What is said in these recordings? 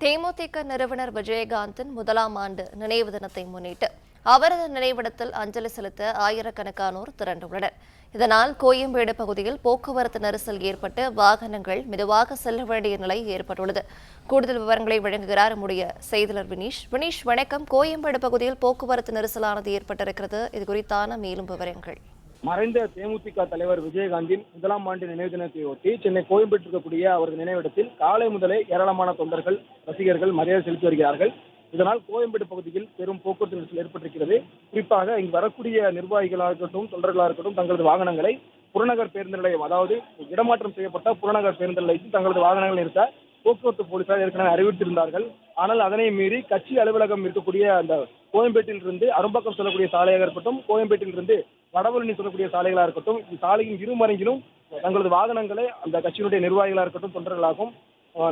தேமுதிக நிறுவனர் விஜயகாந்தின் முதலாம் ஆண்டு நினைவு தினத்தை முன்னிட்டு அவரது நினைவிடத்தில் அஞ்சலி செலுத்த ஆயிரக்கணக்கானோர் திரண்டுள்ளனர். இதனால் கோயம்பேடு பகுதியில் போக்குவரத்து நெரிசல் ஏற்பட்டு வாகனங்கள் மெதுவாக செல்ல வேண்டிய நிலை ஏற்பட்டுள்ளது. கூடுதல் விவரங்களை வழங்குகிறார் நம்முடைய செய்தியாளர் வினீஷ். வினீஷ், வணக்கம். கோயம்பேடு பகுதியில் போக்குவரத்து நெரிசலானது ஏற்பட்டிருக்கிறது. இது குறித்தான மேலும் விவரங்கள். மறைந்த தேமுதிக தலைவர் விஜயகாந்தின் முதலாம் ஆண்டு நினைவு தினத்தையொட்டி சென்னை கோயம்பேட்டில் இருக்கக்கூடிய அவரது நினைவிடத்தில் காலை முதலே ஏராளமான தொண்டர்கள், ரசிகர்கள் மரியாதை செலுத்தி வருகிறார்கள். இதனால் கோயம்பேடு பகுதியில் பெரும் போக்குவரத்து நெரிசல் ஏற்பட்டிருக்கிறது. குறிப்பாக இங்கு வரக்கூடிய நிர்வாகிகளாக இருக்கட்டும், தொண்டர்களாக இருக்கட்டும், தங்களது வாகனங்களை புறநகர் பேருந்து நிலையம், அதாவது இடமாற்றம் செய்யப்பட்ட புறநகர் பேருந்து நிலையத்தில் தங்களது வாகனங்கள் நிறுத்த போக்குவரத்து போலீசார் ஏற்கனவே அறிவித்திருந்தார்கள். ஆனால் அதனை மீறி கட்சி அலுவலகம் இருக்கக்கூடிய அந்த கோயம்பேட்டில் இருந்து அரும்பாக்கம் செல்லக்கூடிய சாலையாக இருக்கட்டும், கோயம்பேட்டில் இருந்து வடபழனி சொல்லக்கூடிய சாலைகளாக இருக்கட்டும், சாலையின் இருமருங்கிலும் தங்களது வாகனங்களை அந்த கட்சியினுடைய நிர்வாகிகளாக இருக்கட்டும், தொண்டர்களாகவும்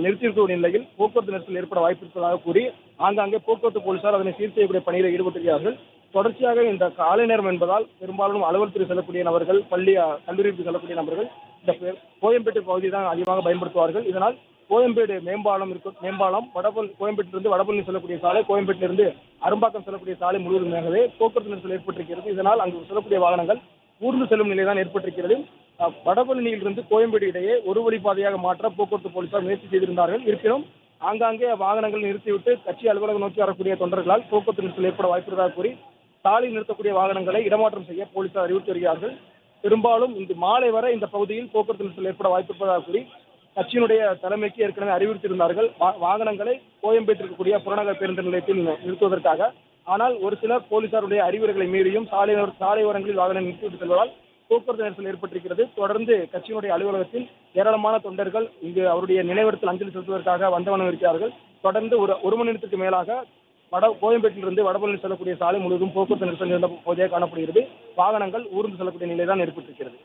நிறுத்தியிருக்கக்கூடிய நிலையில் போக்குவரத்து நெரிசல் ஏற்பட வாய்ப்பு இருப்பதாக கூறி ஆங்காங்கே போக்குவரத்து போலீசார் அதனை சீர் செய்யக்கூடிய பணியில் ஈடுபட்டிருக்கிறார்கள். தொடர்ச்சியாக இந்த காலை நேரம் என்பதால் பெரும்பாலும் அலுவலகத்தில் செல்லக்கூடிய நபர்கள், பள்ளி கல்லூரிக்கு செல்லக்கூடிய நபர்கள் இந்த கோயம்பேட்டு பகுதியை தான் அதிகமாக பயன்படுத்துவார்கள். இதனால் கோயம்பேடு மேம்பாலம் கோயம்பேட்டிலிருந்து வடபழனி செல்லக்கூடிய சாலை, கோயம்பேட்டிலிருந்து அரும்பாக்கம் செல்லக்கூடிய சாலை முழுவதுமாகவே போக்குவரத்து நெரிசல் ஏற்பட்டிருக்கிறது. இதனால் அங்கு செல்லக்கூடிய வாகனங்கள் ஊர்ந்து செல்லும் நிலைதான் ஏற்பட்டிருக்கிறது. வடபழனியிலிருந்து கோயம்பேடு இடையே ஒரு வழிப்பாதையாக மாற்ற போக்குவரத்து போலீசார் முயற்சி செய்திருந்தார்கள். இருப்பினும் ஆங்காங்கே வாகனங்கள் நிறுத்திவிட்டு கட்சி அலுவலகம் நோக்கி வரக்கூடிய தொண்டர்களால் போக்குவரத்து நெரிசல் ஏற்பட வாய்ப்புள்ளதாக கூறி சாலையில் நிறுத்தக்கூடிய வாகனங்களை இடமாற்றம் செய்ய போலீசார் அறிவித்து வருகிறார்கள். பெரும்பாலும் இன்று மாலை வரை இந்த பகுதியில் போக்குவரத்து நெரிசல் ஏற்பட வாய்ப்பிருப்பதாக கூறி கட்சியினுடைய தலைமைக்கு ஏற்கனவே அறிவுறுத்தியிருந்தார்கள் வாகனங்களை கோயம்பேட்டில் இருக்கக்கூடிய புறநகர் பேருந்து நிலையத்தில் நிறுத்துவதற்காக. ஆனால் ஒரு சிலர் போலீசாருடைய அறிவுரைகளை மீறியும் சாலையோரங்களில் வாகனம் நிறுத்திவிட்டு செல்வதால் போக்குவரத்து நெரிசல் ஏற்பட்டிருக்கிறது. தொடர்ந்து கட்சியினுடைய அலுவலகத்தில் ஏராளமான தொண்டர்கள் இங்கு அவருடைய நினைவிடத்தில் அஞ்சலி செலுத்துவதற்காக வந்தவனம் இருக்கிறார்கள். தொடர்ந்து ஒரு மணி நேரத்துக்கு மேலாக கோயம்பேட்டிலிருந்து வடபழனி செல்லக்கூடிய சாலை முழுவதும் போக்குவரத்து நெரிசல் இருந்த போதே காணப்படுகிறது. வாகனங்கள் ஊர்ந்து செல்லக்கூடிய நிலைதான் ஏற்பட்டிருக்கிறது.